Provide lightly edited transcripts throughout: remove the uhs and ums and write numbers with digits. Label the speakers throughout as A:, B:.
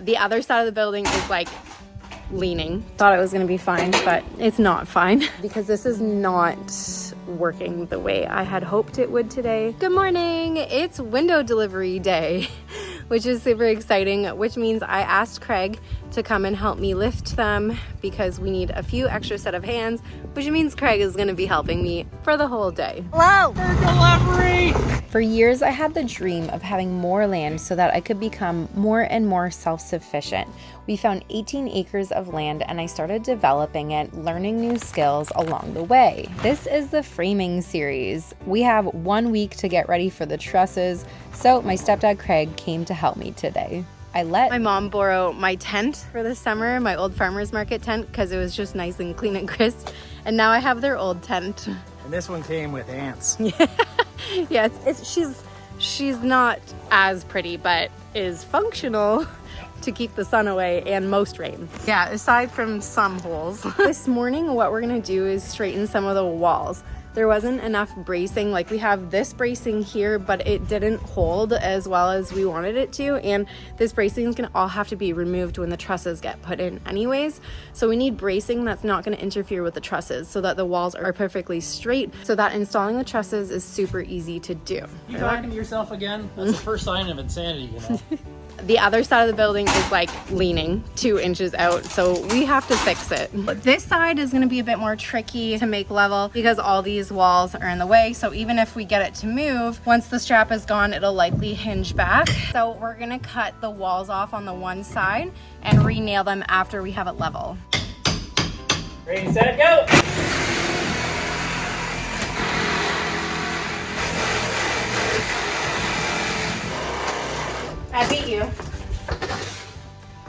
A: The other side of the building is like leaning. Thought it was gonna be fine, but it's not fine because this is not working the way I had hoped it would today. Good morning, it's window delivery day, which is super exciting, which means I asked Craig to come and help me lift them because we need a few extra set of hands, which means Craig is gonna be helping me for the whole day. Hello! For delivery! For years, I had the dream of having more land so that I could become more and more self-sufficient. We found 18 acres of land and I started developing it, learning new skills along the way. This is the framing series. We have 1 week to get ready for the trusses, so my stepdad Craig came to help me today. I let my mom borrow my tent for the summer, my old farmer's market tent, because it was just nice and clean and crisp. And now I have their old tent.
B: And this one came with ants.
A: Yeah, she's not as pretty, but is functional to keep the sun away and most rain. Yeah, aside from some holes. This morning, what we're gonna do is straighten some of the walls. There wasn't enough bracing. Like we have this bracing here, but it didn't hold as well as we wanted it to. And this bracing is gonna all have to be removed when the trusses get put in anyways. So we need bracing that's not gonna interfere with the trusses so that the walls are perfectly straight, so that installing the trusses is super easy to do.
B: You talking to yourself again? That's the first sign of insanity, you know?
A: The other side of the building is like leaning 2 inches out, so we have to fix it. But this side is gonna be a bit more tricky to make level because all these walls are in the way. So even if we get it to move, once the strap is gone, it'll likely hinge back. So we're gonna cut the walls off on the one side and re-nail them after we have it level.
B: Ready, set, go!
A: I beat you.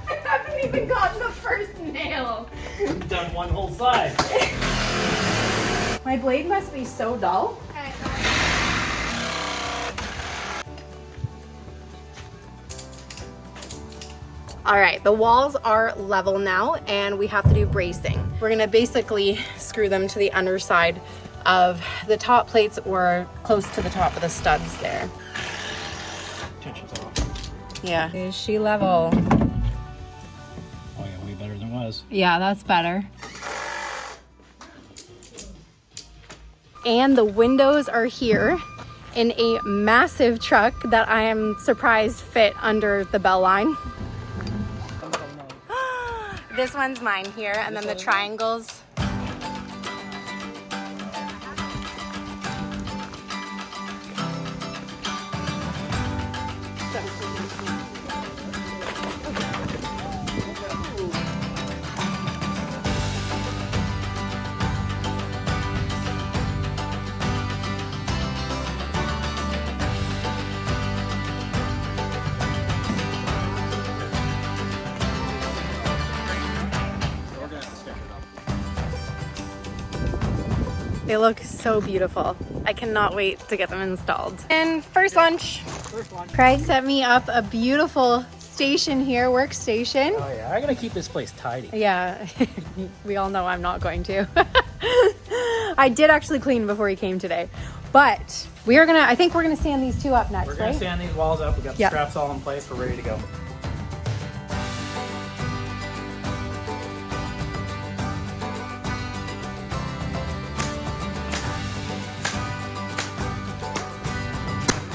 A: I haven't even gotten the first nail.
B: You've done one whole side.
A: My blade must be so dull. All right, the walls are level now and we have to do bracing. We're gonna basically screw them to the underside of the top plates or close to the top of the studs there.
B: Tension's off.
A: Yeah. Is she level?
B: Oh yeah, way better than it was.
A: Yeah, that's better. And the windows are here in a massive truck that I am surprised fit under the bell line. This one's mine here, and then the triangles. They look so beautiful. I cannot wait to get them installed. And first lunch. Craig set me up a beautiful station here, workstation.
B: Oh yeah, I'm gonna keep this place tidy.
A: Yeah, we all know I'm not going to. I did actually clean before he came today, but I think we're gonna stand these two up next,
B: We're gonna
A: right?
B: stand these walls up. We got the straps all in place. We're ready to go.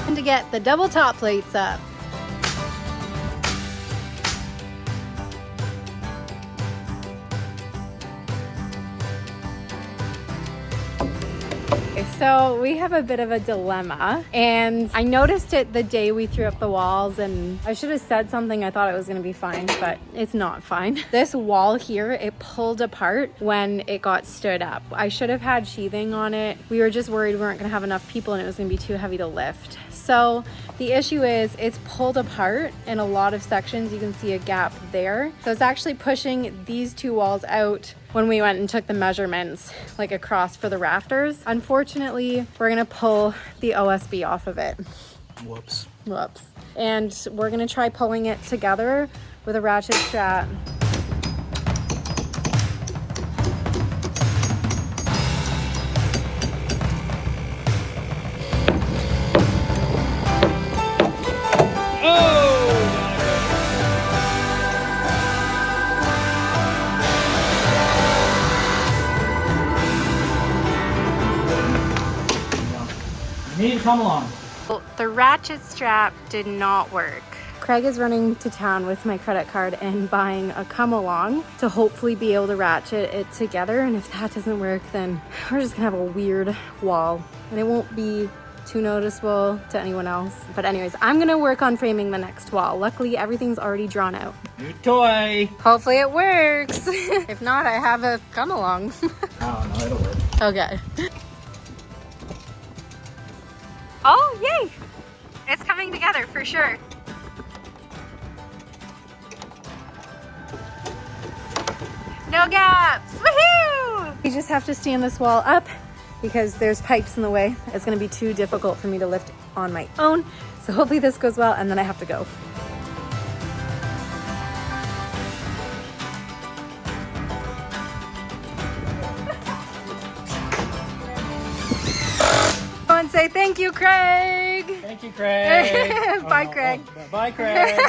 A: And to get the double top plates up. So we have a bit of a dilemma, and I noticed it the day we threw up the walls, and I should have said something. I thought it was going to be fine, but it's not fine. This wall here, it pulled apart when it got stood up. I should have had sheathing on it. We were just worried we weren't going to have enough people and it was going to be too heavy to lift. So the issue is it's pulled apart in a lot of sections. You can see a gap there. So it's actually pushing these two walls out when we went and took the measurements like across for the rafters. Unfortunately, we're gonna pull the OSB off of it.
B: Whoops.
A: And we're gonna try pulling it together with a ratchet strap.
B: come along.
A: Well, the ratchet strap did not work. Craig is running to town with my credit card and buying a come along to hopefully be able to ratchet it together. And if that doesn't work, then we're just gonna have a weird wall and it won't be too noticeable to anyone else. But anyways, I'm gonna work on framing the next wall. Luckily, everything's already drawn out.
B: New toy.
A: Hopefully it works. If not, I have a come along.
B: Oh, no, it'll work.
A: Okay. Oh, yay! It's coming together for sure. No gaps! Woohoo! You just have to stand this wall up because there's pipes in the way. It's gonna be too difficult for me to lift on my own. So hopefully this goes well and then I have to go. Go and say thank you, Craig.
B: Thank you, Craig.
A: Bye, Craig.
B: Bye, Craig.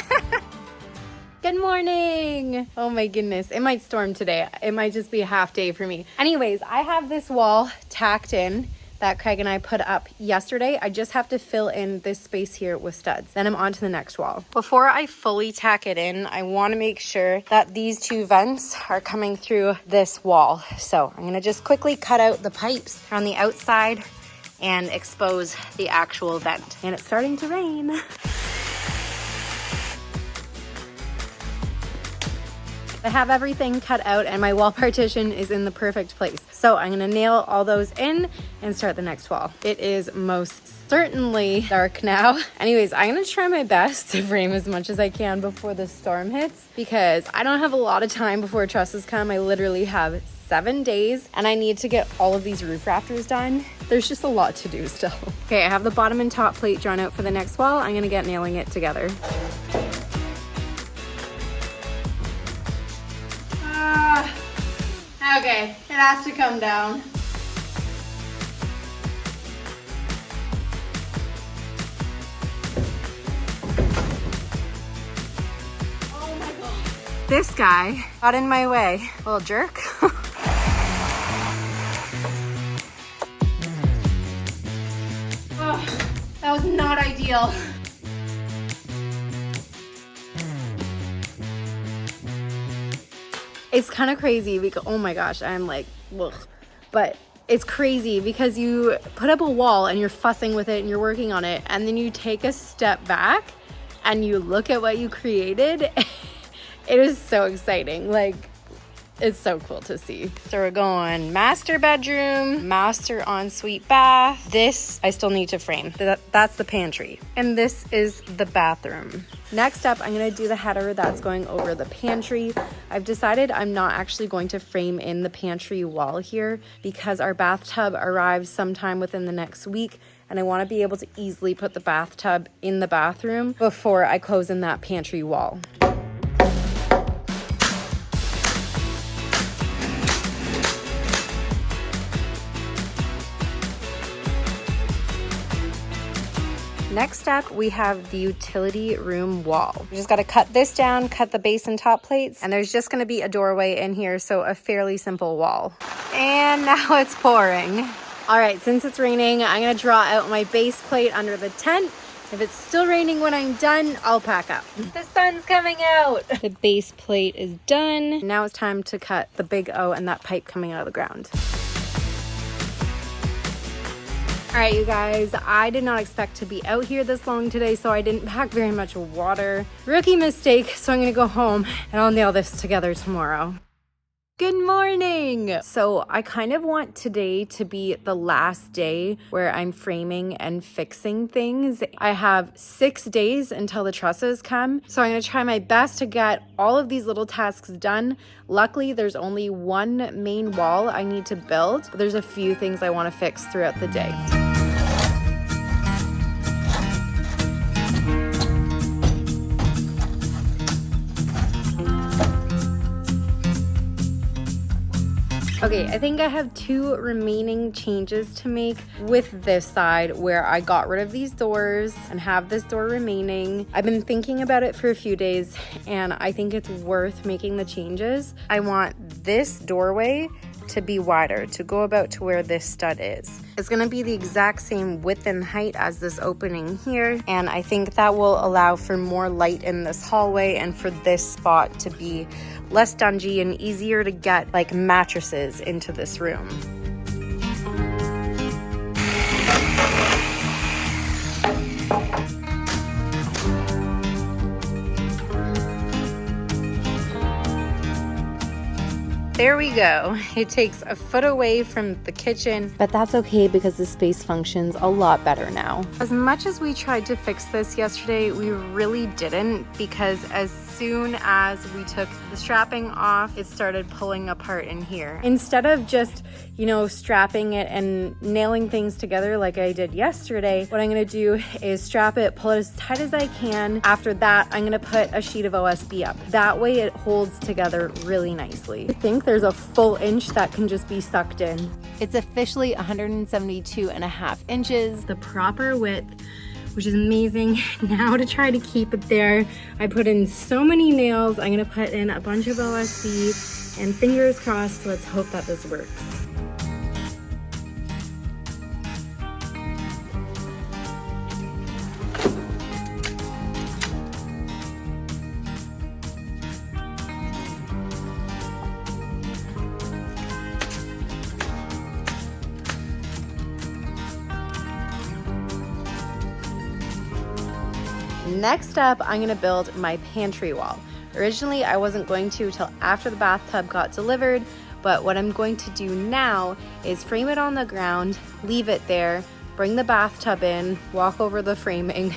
A: Good morning. Oh my goodness. It might storm today. It might just be a half day for me. Anyways, I have this wall tacked in that Craig and I put up yesterday. I just have to fill in this space here with studs. Then I'm on to the next wall. Before I fully tack it in, I want to make sure that these two vents are coming through this wall. So I'm going to just quickly cut out the pipes on the outside and expose the actual vent. And it's starting to rain. I have everything cut out and my wall partition is in the perfect place. So I'm gonna nail all those in and start the next wall. It is most certainly dark now. Anyways, I'm gonna try my best to frame as much as I can before the storm hits because I don't have a lot of time before trusses come. I literally have 7 days and I need to get all of these roof rafters done. There's just a lot to do still. Okay, I have the bottom and top plate drawn out for the next wall. I'm gonna get nailing it together. Okay, it has to come down. Oh my God. This guy got in my way. Little jerk. Oh, that was not ideal. It's kind of crazy because, oh my gosh, I'm like, ugh. But it's crazy because you put up a wall and you're fussing with it and you're working on it. And then you take a step back and you look at what you created. It is so exciting. Like, it's so cool to see. So we're going master bedroom, master ensuite bath. This I still need to frame. That's the pantry. And this is the bathroom. Next up, I'm gonna do the header that's going over the pantry. I've decided I'm not actually going to frame in the pantry wall here because our bathtub arrives sometime within the next week and I wanna be able to easily put the bathtub in the bathroom before I close in that pantry wall. Next up, we have the utility room wall. We just gotta cut this down, cut the base and top plates, and there's just gonna be a doorway in here, so a fairly simple wall. And now it's pouring. All right, since it's raining, I'm gonna draw out my base plate under the tent. If it's still raining when I'm done, I'll pack up. The sun's coming out. The base plate is done. Now it's time to cut the big O and that pipe coming out of the ground. All right, you guys, I did not expect to be out here this long today, so I didn't pack very much water. Rookie mistake, so I'm gonna go home and I'll nail this together tomorrow. Good morning. So I kind of want today to be the last day where I'm framing and fixing things. I have 6 days until the trusses come. So I'm gonna try my best to get all of these little tasks done. Luckily, there's only one main wall I need to build, but there's a few things I wanna fix throughout the day. Okay, I think I have 2 remaining changes to make with this side where I got rid of these doors and have this door remaining. I've been thinking about it for a few days and I think it's worth making the changes. I want this doorway to be wider, to go about to where this stud is. It's gonna be the exact same width and height as this opening here, and I think that will allow for more light in this hallway and for this spot to be less dungy and easier to get like mattresses into this room. There we go. It takes a foot away from the kitchen, but that's okay because the space functions a lot better now. As much as we tried to fix this yesterday, we really didn't, because as soon as we took the strapping off, it started pulling apart in here. Instead of just, you know, strapping it and nailing things together like I did yesterday, what I'm gonna do is strap it, pull it as tight as I can. After that, I'm gonna put a sheet of OSB up. That way it holds together really nicely. I think there's a full inch that can just be sucked in. It's officially 172.5 inches, the proper width, which is amazing. Now to try to keep it there, I put in so many nails. I'm gonna put in a bunch of OSB, and fingers crossed, let's hope that this works. Next up, I'm gonna build my pantry wall. Originally, I wasn't going to till after the bathtub got delivered, but what I'm going to do now is frame it on the ground, leave it there, bring the bathtub in, walk over the framing,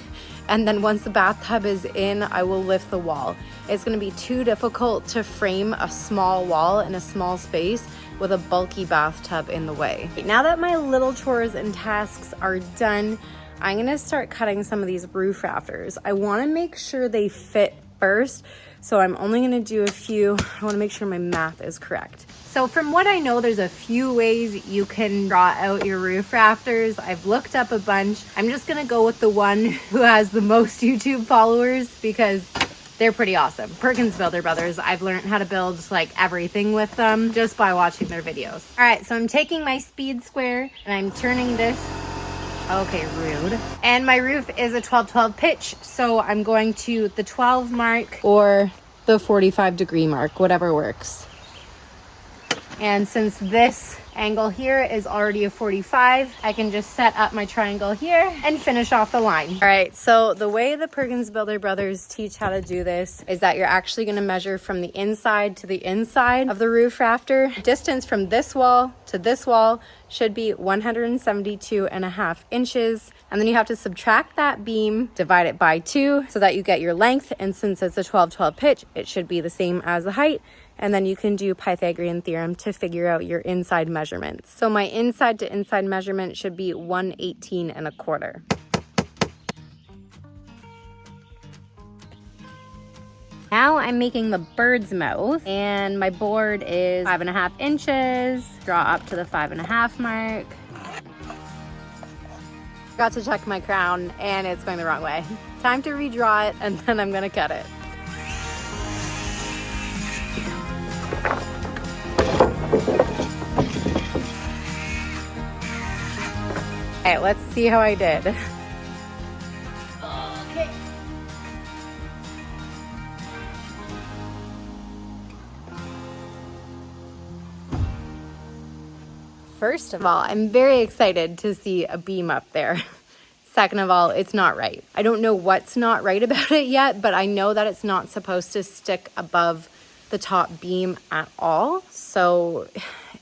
A: and then once the bathtub is in, I will lift the wall. It's gonna be too difficult to frame a small wall in a small space with a bulky bathtub in the way. Now that my little chores and tasks are done, I'm gonna start cutting some of these roof rafters. I wanna make sure they fit first, so I'm only gonna do a few. I wanna make sure my math is correct. So from what I know, there's a few ways you can draw out your roof rafters. I've looked up a bunch. I'm just gonna go with the one who has the most YouTube followers because they're pretty awesome. Perkins Builder Brothers. I've learned how to build like everything with them just by watching their videos. All right, so I'm taking my speed square and I'm turning this. Okay, rude. And my roof is a 12-12 pitch, so I'm going to the 12 mark or the 45-degree mark, whatever works. And since this angle here is already a 45, I can just set up my triangle here and finish off the line. All right, so the way the Perkins Builder Brothers teach how to do this is that you're actually gonna measure from the inside to the inside of the roof rafter. Distance from this wall to this wall should be 172.5 inches. And then you have to subtract that beam, divide it by 2 so that you get your length. And since it's a 12-12 pitch, it should be the same as the height. And then you can do Pythagorean theorem to figure out your inside measurements. So my inside to inside measurement should be 118.25. Now I'm making the bird's mouth, and my board is 5.5 inches. Draw up to the 5.5 mark. Got to check my crown and it's going the wrong way. Time to redraw it and then I'm gonna cut it. Okay, let's see how I did. Okay. First of all, I'm very excited to see a beam up there. Second of all, it's not right. I don't know what's not right about it yet, but I know that it's not supposed to stick above the top beam at all. So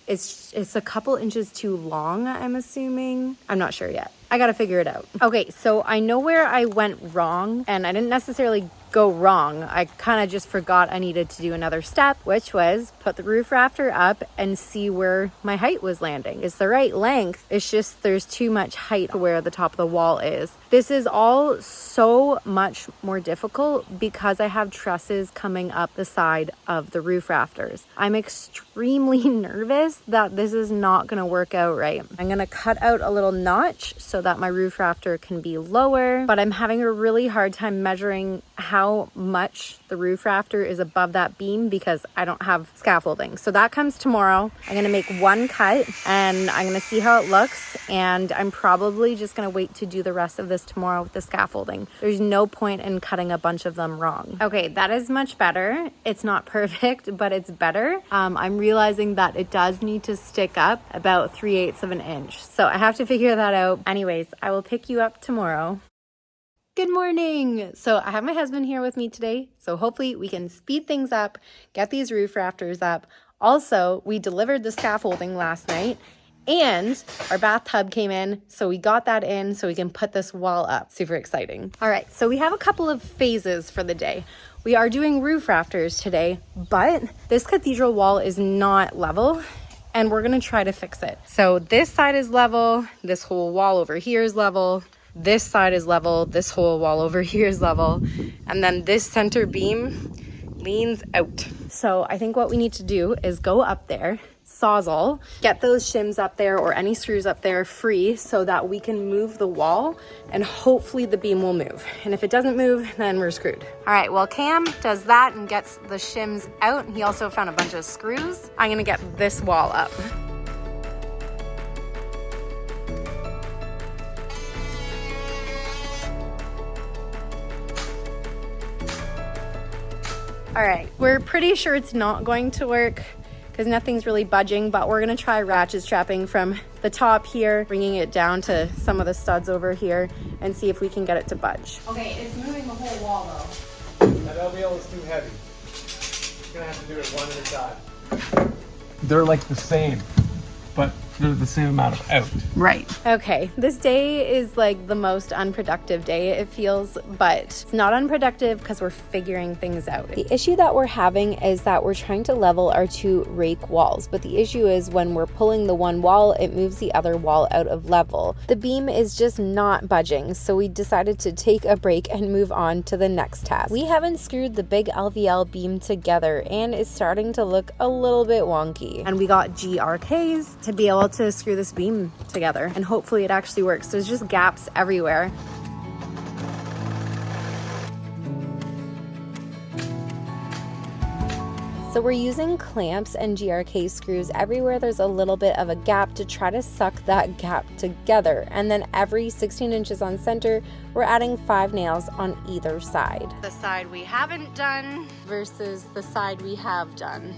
A: it's a couple inches too long, I'm assuming. I'm not sure yet. I gotta figure it out. Okay, so I know where I went wrong, and I didn't necessarily go wrong. I kind of just forgot I needed to do another step, which was put the roof rafter up and see where my height was landing. It's the right length. It's just there's too much height where the top of the wall is. This is all so much more difficult because I have trusses coming up the side of the roof rafters. I'm extremely nervous that this is not gonna work out right. I'm gonna cut out a little notch so that my roof rafter can be lower, but I'm having a really hard time measuring how how much the roof rafter is above that beam because I don't have scaffolding. So that comes tomorrow. I'm gonna make one cut and I'm gonna see how it looks, and I'm probably just gonna wait to do the rest of this tomorrow with the scaffolding. There's no point in cutting a bunch of them wrong. Okay, that is much better. It's not perfect, but it's better. I'm realizing that it does need to stick up about 3/8 of an inch. So I have to figure that out. Anyways, I will pick you up tomorrow. Good morning. So I have my husband here with me today. So hopefully we can speed things up, get these roof rafters up. Also, we delivered the scaffolding last night and our bathtub came in. So we got that in so we can put this wall up. Super exciting. All right. So we have a couple of phases for the day. We are doing roof rafters today, but this cathedral wall is not level and we're going to try to fix it. So this side is level. This whole wall over here is level. This side is level, this whole wall over here is level, and then this center beam leans out. So I think what we need to do is go up there, Sawzall, get those shims up there or any screws up there free so that we can move the wall and hopefully the beam will move. And if it doesn't move, then we're screwed. All right, well, Cam does that and gets the shims out. He also found a bunch of screws. I'm gonna get this wall up. All right, we're pretty sure it's not going to work because nothing's really budging, but we're gonna try ratchet strapping from the top here, bringing it down to some of the studs over here and see if we can get it to budge. Okay, it's moving the whole wall though.
C: That LVL is too heavy. You're gonna have to do it one at a time. They're like the same, but they're the same amount of out.
A: Right. Okay, this day is like the most unproductive day it feels, but it's not unproductive because we're figuring things out. The issue that we're having is that we're trying to level our two rake walls, but the issue is when we're pulling the one wall, it moves the other wall out of level. The beam is just not budging, so we decided to take a break and move on to the next task. We haven't screwed the big LVL beam together and it's starting to look a little bit wonky. And we got GRKs to be able to screw this beam together and hopefully it actually works. There's just gaps everywhere. So we're using clamps and GRK screws everywhere there's a little bit of a gap to try to suck that gap together. And then every 16 inches on center, we're adding 5 nails on either side. The side we haven't done versus the side we have done.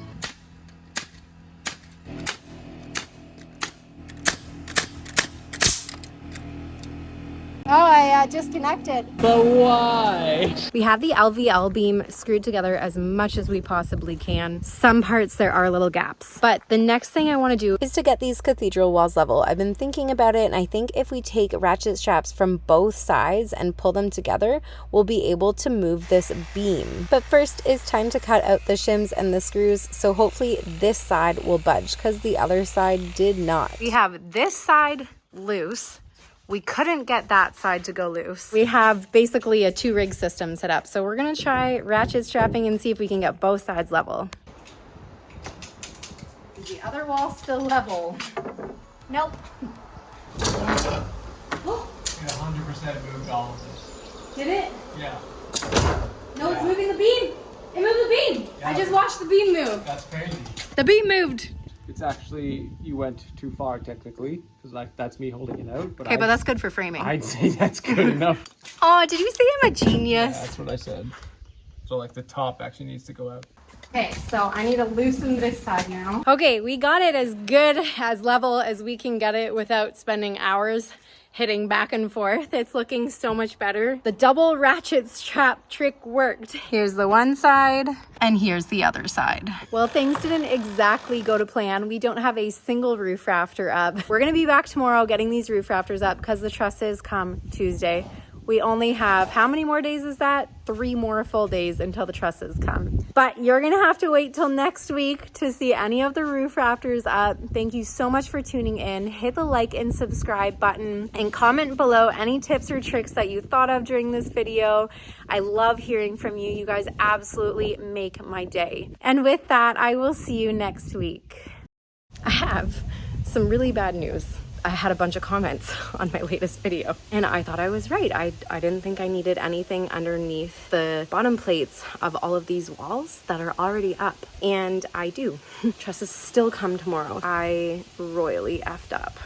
A: Oh, I disconnected.
C: But why?
A: We have the LVL beam screwed together as much as we possibly can. Some parts there are little gaps. But the next thing I want to do is to get these cathedral walls level. I've been thinking about it and I think if we take ratchet straps from both sides and pull them together, we'll be able to move this beam. But first it's time to cut out the shims and the screws, so hopefully this side will budge because the other side did not. We have this side loose. We couldn't get that side to go loose. We have basically a 2-rig system set up. So we're gonna try ratchet strapping and see if we can get both sides level. Is the other wall still level? Nope.
C: It 100% moved all of this.
A: Did it?
C: Yeah.
A: No, it's moving the beam. It moved the beam.
C: Yeah.
A: I just watched the beam move.
C: That's crazy.
A: The beam moved.
C: It's actually, you went too far technically, because like that's me holding it out.
A: Okay, but that's good for framing.
C: I'd say that's good enough.
A: Oh, did you say I'm a genius?
C: Yeah, that's what I said. So like the top actually needs to go out.
A: Okay, so I need to loosen this side now. Okay, we got it as good, as level as we can get it without spending hours hitting back and forth. It's looking so much better. The double ratchet strap trick worked. Here's the one side and here's the other side. Well, things didn't exactly go to plan. We don't have a single roof rafter up. We're gonna be back tomorrow getting these roof rafters up because the trusses come Tuesday. We only have, how many more days is that? 3 more full days until the trusses come. But you're gonna have to wait till next week to see any of the roof rafters up. Thank you so much for tuning in. Hit the like and subscribe button and comment below any tips or tricks that you thought of during this video. I love hearing from you. You guys absolutely make my day. And with that, I will see you next week. I have some really bad news. I had a bunch of comments on my latest video, and I thought I was right. I didn't think I needed anything underneath the bottom plates of all of these walls that are already up, and I do. Trusses still come tomorrow. I royally effed up.